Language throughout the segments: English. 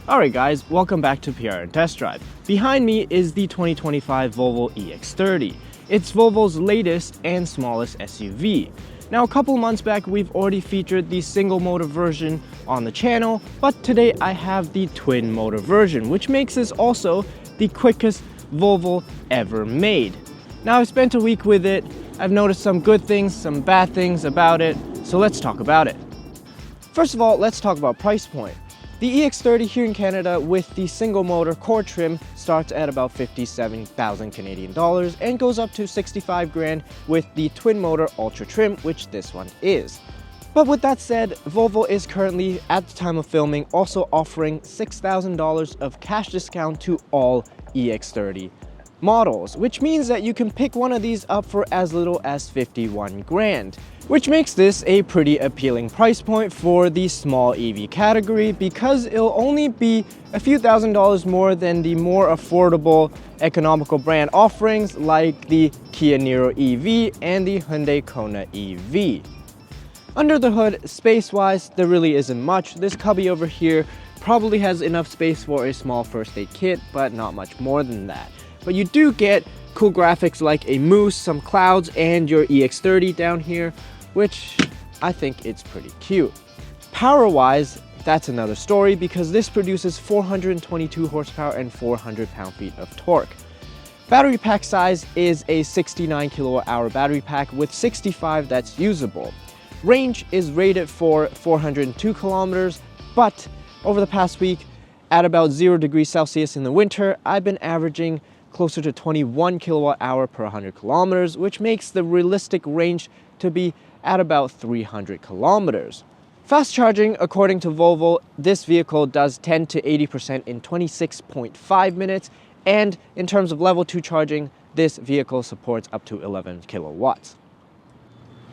Alright guys, welcome back to PR and Test Drive. Behind me is the 2025 Volvo EX30. It's Volvo's latest and smallest SUV. Now a couple months back we've already featured the single motor version on the channel, but today I have the twin motor version, which makes this also the quickest Volvo ever made. Now I've spent a week with it, I've noticed some good things, some bad things about it, so let's talk about it. First of all, let's talk about price point. The EX30 here in Canada with the single motor core trim starts at about 57,000 Canadian dollars and goes up to 65 grand with the twin motor ultra trim, which this one is. But with that said, Volvo is currently, at the time of filming, also offering $6,000 of cash discount to all EX30 models, which means that you can pick one of these up for as little as 51 grand, which makes this a pretty appealing price point for the small EV category because it'll only be a few $1,000s more than the more affordable economical brand offerings like the Kia Niro EV and the Hyundai Kona EV. Under the hood, space-wise, there really isn't much. This cubby over here probably has enough space for a small first aid kit, but not much more than that. But you do get cool graphics like a moose, some clouds, and your EX30 down here, which I think it's pretty cute. Power-wise, that's another story because this produces 422 horsepower and 400 pound-feet of torque. Battery pack size is a 69 kilowatt-hour battery pack with 65 that's usable. Range is rated for 402 kilometers, but over the past week, at about 0 degrees Celsius in the winter, I've been averaging closer to 21 kilowatt-hour per 100 kilometers, which makes the realistic range to be at about 300 kilometers. Fast charging, according to Volvo, this vehicle does 10 to 80% in 26.5 minutes, and in terms of level 2 charging, this vehicle supports up to 11 kilowatts.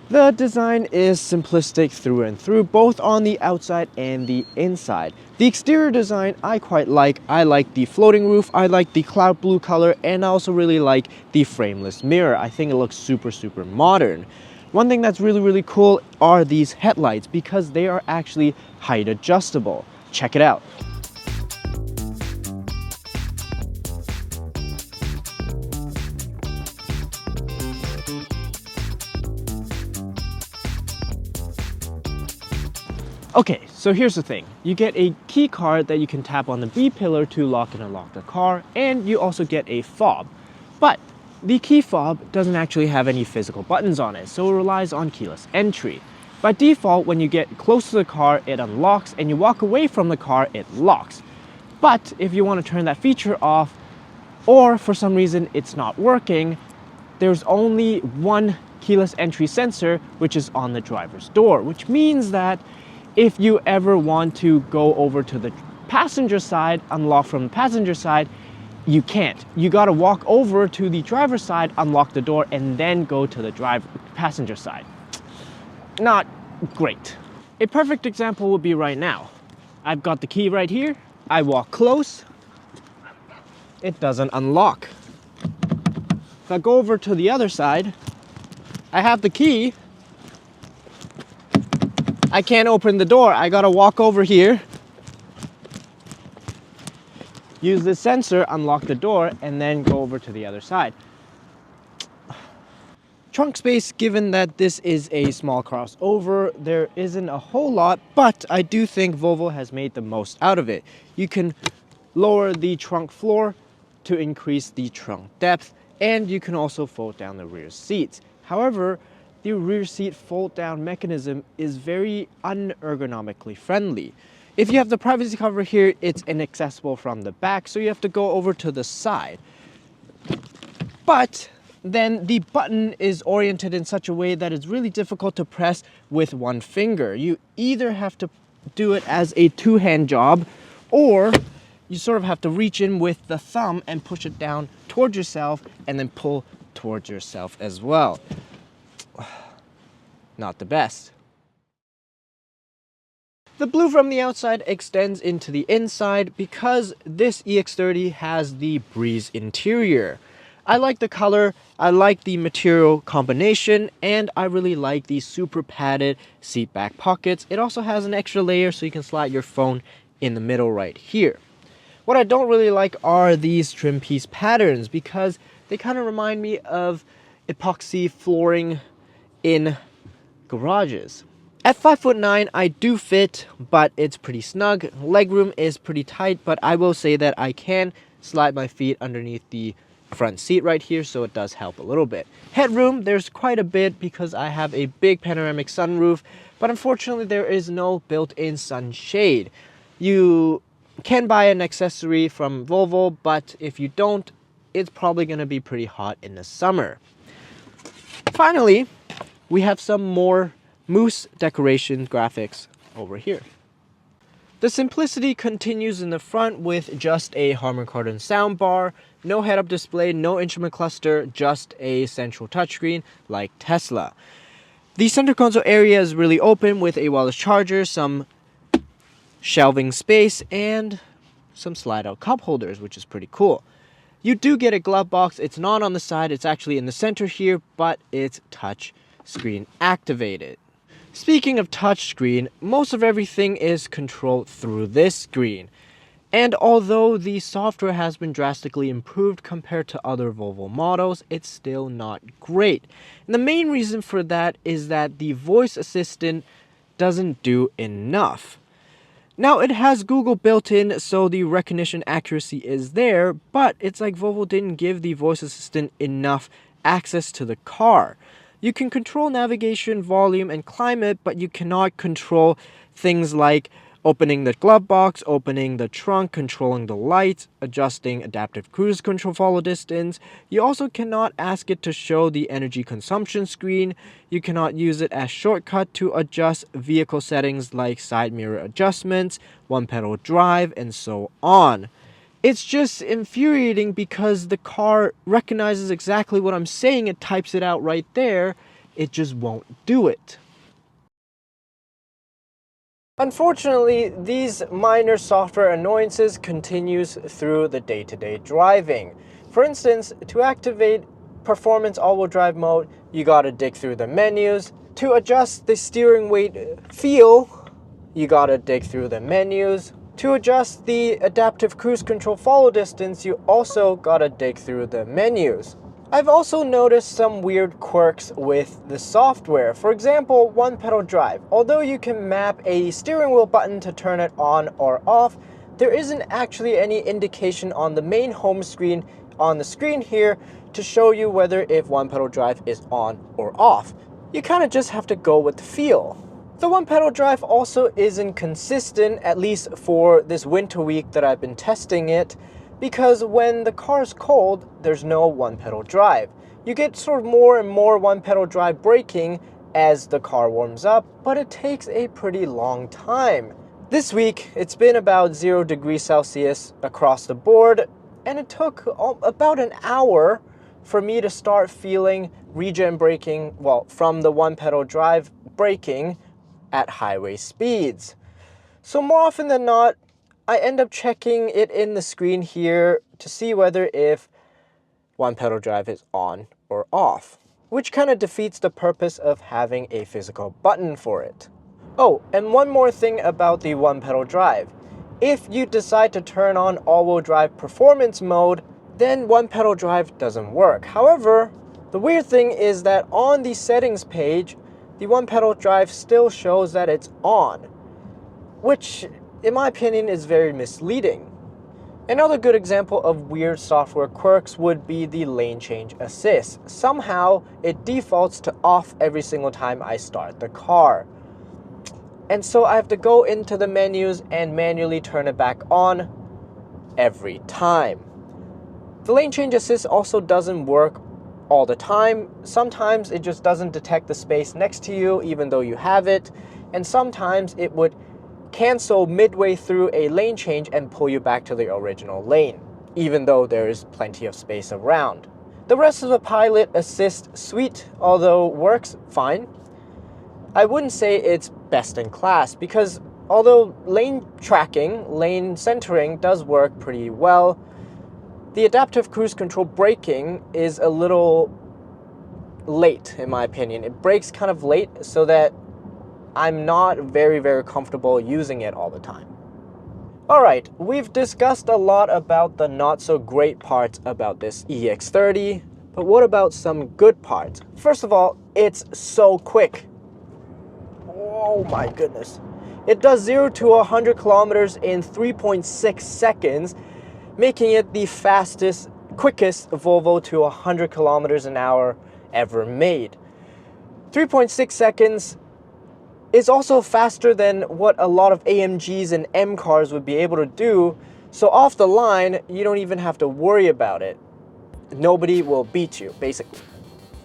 The design is simplistic through and through, both on the outside and the inside. The exterior design I quite like. I like the floating roof, I like the cloud blue color, and I also really like the frameless mirror. I think it looks super modern. One thing that's really cool are these headlights because they are actually height adjustable. Check it out. Okay, so here's the thing. You get a key card that you can tap on the B pillar to lock and unlock the car, and you also get a fob. But the key fob doesn't actually have any physical buttons on it, so it relies on keyless entry. By default, when you get close to the car, it unlocks, and you walk away from the car, it locks. But if you want to turn that feature off, or for some reason it's not working, there's only one keyless entry sensor, which is on the driver's door, which means that if you ever want to go over to the passenger side, unlock from the passenger side, you can't. You gotta walk over to the driver's side, unlock the door, and then go to the passenger side. Not great. A perfect example would be right now. I've got the key right here. I walk close. It doesn't unlock. If I go over to the other side, I have the key. I can't open the door. I gotta walk over here, use the sensor, unlock the door, and then go over to the other side. Trunk space, given that this is a small crossover, there isn't a whole lot, but I do think Volvo has made the most out of it. You can lower the trunk floor to increase the trunk depth, and you can also fold down the rear seats. However, the rear seat fold down mechanism is very unergonomically friendly. If you have the privacy cover here, it's inaccessible from the back, so you have to go over to the side. But then the button is oriented in such a way that it's really difficult to press with one finger. You either have to do it as a two-hand job, or you sort of have to reach in with the thumb and push it down towards yourself and then pull towards yourself as well. Not the best. The blue from the outside extends into the inside because this EX30 has the Breeze interior. I like the color, I like the material combination, and I really like the super padded seat back pockets. It also has an extra layer so you can slide your phone in the middle right here. What I don't really like are these trim piece patterns because they kind of remind me of epoxy flooring in garages. At 5'9", I do fit, but it's pretty snug. Legroom is pretty tight, but I will say that I can slide my feet underneath the front seat right here, so it does help a little bit. Headroom, there's quite a bit because I have a big panoramic sunroof, but unfortunately there is no built-in sunshade. You can buy an accessory from Volvo, but if you don't, it's probably going to be pretty hot in the summer. Finally, we have some more moose decoration graphics over here. The simplicity continues in the front with just a Harman Kardon soundbar, no head-up display, no instrument cluster, just a central touchscreen like Tesla. The center console area is really open with a wireless charger, some shelving space, and some slide-out cup holders, which is pretty cool. You do get a glove box. It's not on the side, it's actually in the center here, but it's touch screen activated. Speaking of touchscreen, most of everything is controlled through this screen. And although the software has been drastically improved compared to other Volvo models, it's still not great. And the main reason for that is that the voice assistant doesn't do enough. Now, it has Google built in, so the recognition accuracy is there, but it's like Volvo didn't give the voice assistant enough access to the car. You can control navigation, volume, and climate, but you cannot control things like opening the glove box, opening the trunk, controlling the lights, adjusting adaptive cruise control follow distance. You also cannot ask it to show the energy consumption screen. You cannot use it as shortcut to adjust vehicle settings like side mirror adjustments, one-pedal drive, and so on. It's just infuriating because the car recognizes exactly what I'm saying. It types it out right there. It just won't do it. Unfortunately, these minor software annoyances continues through the day-to-day driving. For instance, to activate performance all-wheel drive mode, you gotta dig through the menus. To adjust the steering weight feel, you gotta dig through the menus. To adjust the adaptive cruise control follow distance, you also gotta dig through the menus. I've also noticed some weird quirks with the software. For example, one-pedal drive. Although you can map a steering wheel button to turn it on or off, there isn't actually any indication on the main home screen on the screen here to show you whether if one-pedal drive is on or off. You kind of just have to go with the feel. The one-pedal drive also isn't consistent, at least for this winter week that I've been testing it, because when the car's cold, there's no one-pedal drive. You get sort of more and more one-pedal drive braking as the car warms up, but it takes a pretty long time. This week, it's been about 0 degrees Celsius across the board, and it took about an hour for me to start feeling regen braking, well, from the one-pedal drive braking at highway speeds. So more often than not, I end up checking it in the screen here to see whether if one-pedal drive is on or off, which kind of defeats the purpose of having a physical button for it. Oh, and one more thing about the one-pedal drive. If you decide to turn on all-wheel drive performance mode, then one-pedal drive doesn't work. However, the weird thing is that on the settings page, the one-pedal drive still shows that it's on, which, in my opinion, is very misleading. Another good example of weird software quirks would be the lane change assist. Somehow, it defaults to off every single time I start the car. And so I have to go into the menus and manually turn it back on every time. The lane change assist also doesn't work all the time. Sometimes it just doesn't detect the space next to you even though you have it, and sometimes it would cancel midway through a lane change and pull you back to the original lane, even though there is plenty of space around. The rest of the Pilot Assist suite, although works fine, I wouldn't say it's best in class, because although lane tracking, lane centering does work pretty well, the adaptive cruise control braking is a little late, in my opinion. It brakes kind of late, so that I'm not very comfortable using it all the time. Alright, we've discussed a lot about the not so great parts about this EX30, but what about some good parts? First of all, it's so quick. Oh my goodness. It does 0 to 100 kilometers in 3.6 seconds, making it the quickest Volvo to 100 kilometers an hour ever made. 3.6 seconds is also faster than what a lot of AMGs and M cars would be able to do, so off the line, you don't even have to worry about it. Nobody will beat you, basically.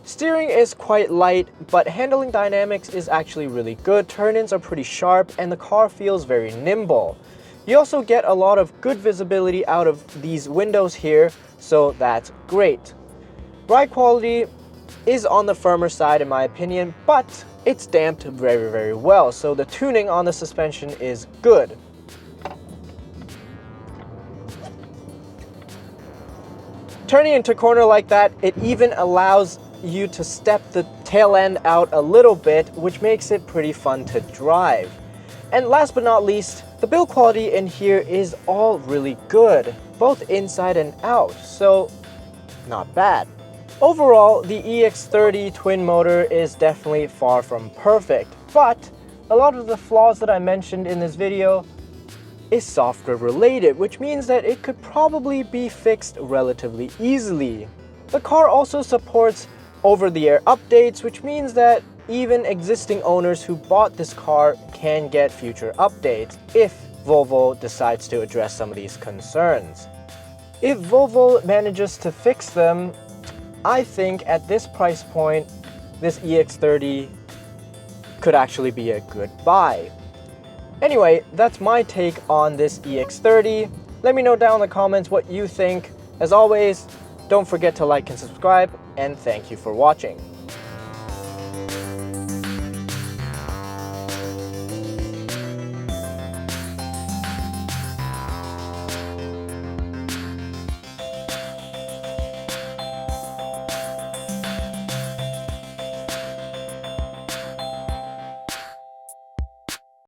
Steering is quite light, but handling dynamics is actually really good. Turn-ins are pretty sharp, and the car feels very nimble. You also get a lot of good visibility out of these windows here, so that's great. Ride quality is on the firmer side in my opinion, but it's damped very, very well, so the tuning on the suspension is good. Turning into a corner like that, it even allows you to step the tail end out a little bit, which makes it pretty fun to drive. And last but not least, the build quality in here is all really good, both inside and out, so not bad. Overall, the EX30 twin motor is definitely far from perfect, but a lot of the flaws that I mentioned in this video is software related, which means that it could probably be fixed relatively easily. The car also supports over-the-air updates, which means that even existing owners who bought this car can get future updates if Volvo decides to address some of these concerns. If Volvo manages to fix them, I think at this price point, this EX30 could actually be a good buy. Anyway, that's my take on this EX30. Let me know down in the comments what you think. As always, don't forget to like and subscribe, and thank you for watching.